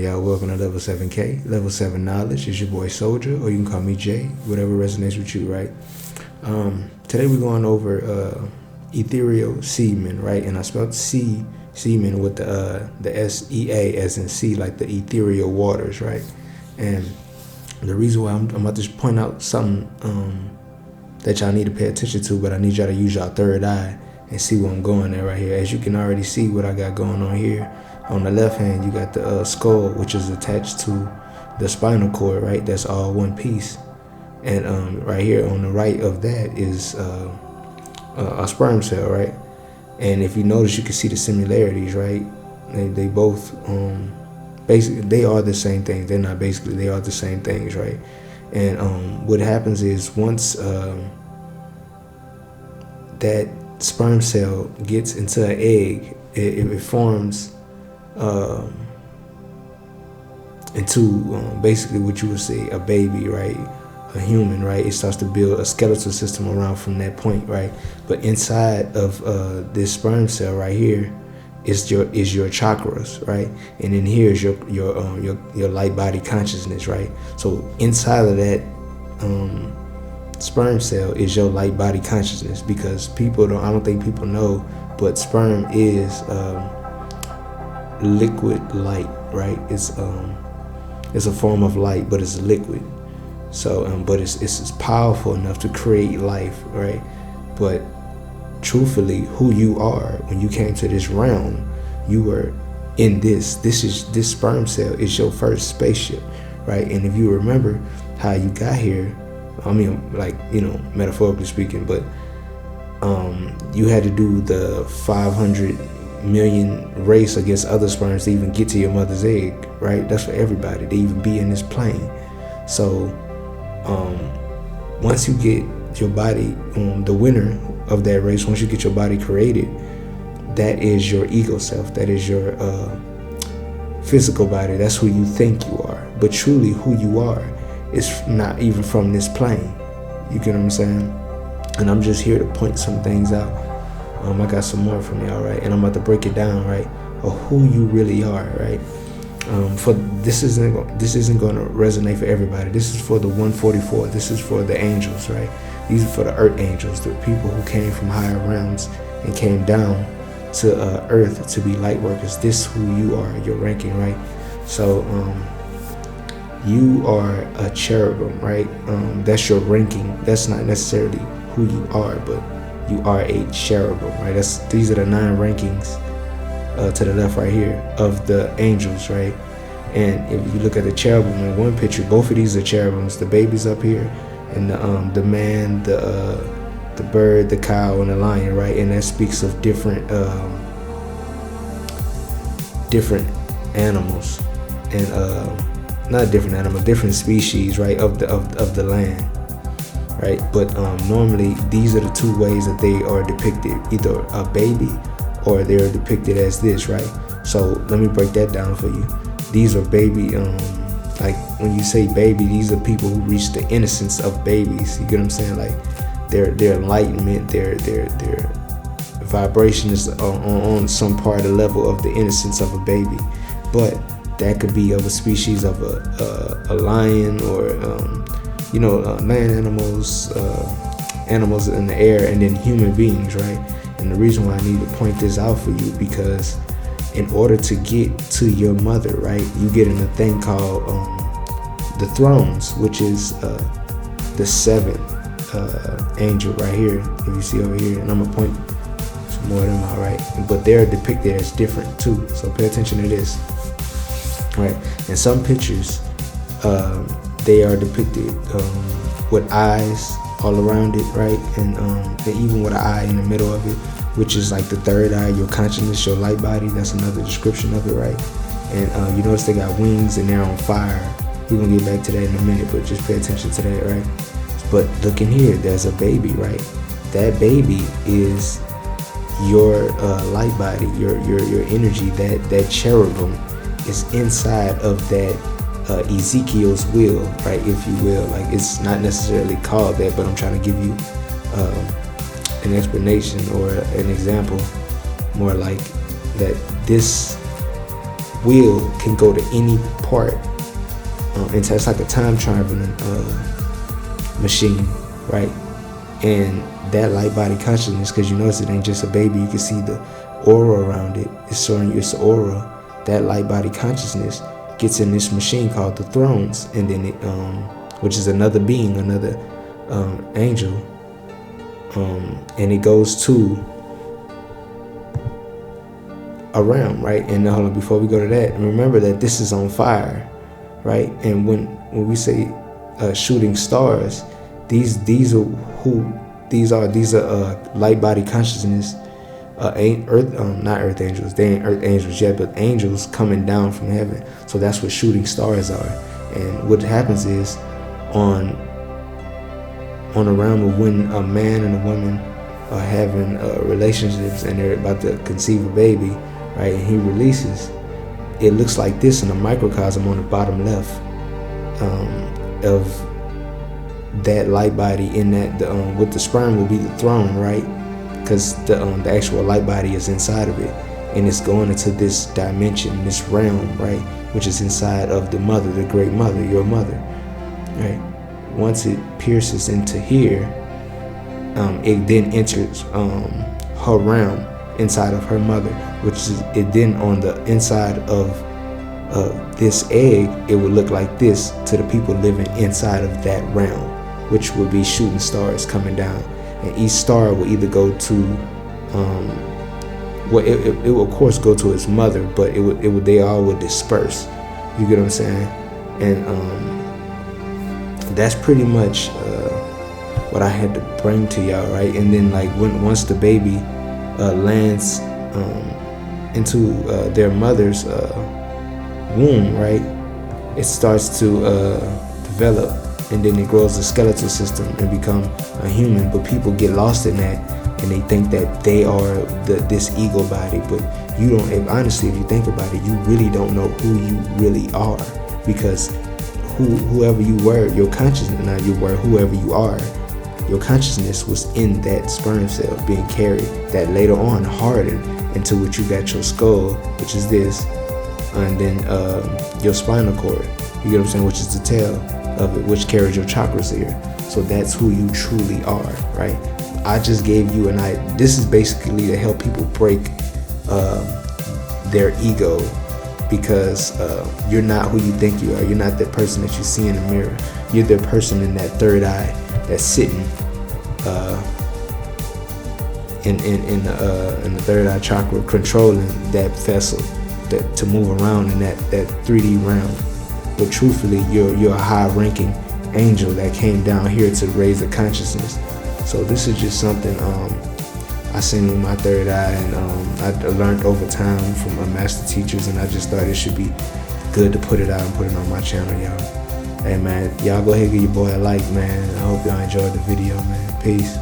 y'all? Welcome to Level 7K, Level 7 Knowledge. It's your boy Soldier, or you can call me Jay, whatever resonates with you, right? Today we're going over Ethereal Sea-Men, right? And I spelled Sea-Men with the S-E-A as in sea, like the ethereal waters, right? And the reason why I'm about to point out something that y'all need to pay attention to, but I need y'all to use y'all third eye and see where I'm going at right here. As you can already see what I got going on here. On the left hand, you got the skull, which is attached to the spinal cord, right? That's all one piece. And right here on the right of that is a sperm cell, right? And if you notice, you can see the similarities, right? They both, basically, they are the same things. They're not basically, they are the same things, right? And what happens is once that sperm cell gets into an egg, it forms into basically what you would say a baby, right? A human, right? It starts to build a skeletal system around from that point, right? But inside of this sperm cell right here is your chakras, right? And in here is your light body consciousness, right? So inside of that sperm cell is your light body consciousness, because I don't think people know, but sperm is liquid light, right? It's a form of light, but it's liquid. So but it's powerful enough to create life, right? But truthfully, who you are when you came to this realm, you were in this sperm cell is your first spaceship, right? And if you remember how you got here, I mean, like, you know, metaphorically speaking, but you had to do the 500 million race against other sperms to even get to your mother's egg, right? That's for everybody to even be in this plane. So once you get your body, the winner of that race, once you get your body created, that is your ego self, that is your physical body, that's who you think you are. But truly who you are is not even from this plane. You get what I'm saying? And I'm just here to point some things out. I got some more from y'all, right? And I'm about to break it down, right, of who you really are, right? For this isn't going to resonate for everybody. This is for the 144. This is for the angels, right? These are for the Earthangels, the people who came from higher realms and came down to Earth to be light workers. This is who you are, your ranking, right? So you are a cherubim, right? That's your ranking. That's not necessarily who you are, but you are a cherubim, right? These are the 9 rankings to the left right here of the angels, right? And if you look at the cherubim in one picture, both of these are cherubims. The baby's up here, and the man, the bird, the cow, and the lion, right? And that speaks of different animals, and not different animals, different species, right, of the land, right? But normally these are the 2 ways that they are depicted, either a baby or they're depicted as this, right? So let me break that down for you. These are baby, like when you say baby, these are people who reach the innocence of babies. You get what I'm saying? Like their enlightenment, their vibration is on some part of the level of the innocence of a baby. But that could be of a species of a lion, or land animals, animals in the air, and then human beings, right? And the reason why I need to point this out for you, because in order to get to your mother, right, you get in a thing called the thrones, which is the 7th angel right here, if you see over here. And I'm gonna point some more of them out, right? But they're depicted as different too, so pay attention to this, right? In some pictures, they are depicted with eyes all around it, right? And even with an eye in the middle of it, which is like the third eye, your consciousness, your light body. That's another description of it, right? And you notice they got wings and they're on fire. We're gonna get back to that in a minute, but just pay attention to that, right? But look in here, there's a baby, right? That baby is your light body, your energy. That cherubim is inside of that Ezekiel's will, right, if you will. Like, it's not necessarily called that, but I'm trying to give you an explanation or an example, more like that this will can go to any part. And so it's like a time traveling machine, right? And that light body consciousness, because you notice it ain't just a baby, you can see the aura around it. It's showing you its aura. That light body consciousness gets in this machine called the thrones, and then it, which is another being, another angel, and it goes to a realm, right? And hold on, before we go to that, remember that this is on fire, right? And when we say shooting stars, these are light body consciousness, ain't earth, not earth angels. They ain't earth angels yet, but angels coming down from heaven. So that's what shooting stars are. And what happens is, on a realm of when a man and a woman are having relationships and they're about to conceive a baby, right? And he releases, it looks like this in a microcosm on the bottom left of that light body. In that, with the sperm will be the throne, right? Because the actual light body is inside of it, and it's going into this dimension, this realm, right? Which is inside of the mother, the great mother, your mother, right? Once it pierces into here, it then enters her realm inside of her mother, which is it. Then on the inside of this egg, it would look like this to the people living inside of that realm, which would be shooting stars coming down. And each star will either go to, well, it will of course go to its mother, but they all would disperse. You get what I'm saying? And that's pretty much what I had to bring to y'all, right? And then like once the baby lands into their mother's womb, right, it starts to develop. And then it grows the skeletal system and become a human. But people get lost in that, and they think that they are this ego body. But you don't. Honestly, if you think about it, you really don't know who you really are, because whoever you were, your consciousness, not you were, whoever you are, your consciousness was in that sperm cell being carried, that later on hardened into what you got your skull, which is this, and then your spinal cord. You get what I'm saying? Which is the tail of it, which carries your chakras here. So that's who you truly are, right? I just gave you this is basically to help people break their ego, because you're not who you think you are. You're not that person that you see in the mirror. You're the person in that third eye that's sitting in the third eye chakra, controlling that vessel to move around in that 3D realm. But truthfully, you're a high-ranking angel that came down here to raise the consciousness. So this is just something I seen with my third eye, and I learned over time from my master teachers, and I just thought it should be good to put it out and put it on my channel, y'all. Hey man, y'all go ahead and give your boy a like, man. I hope y'all enjoyed the video, man. Peace.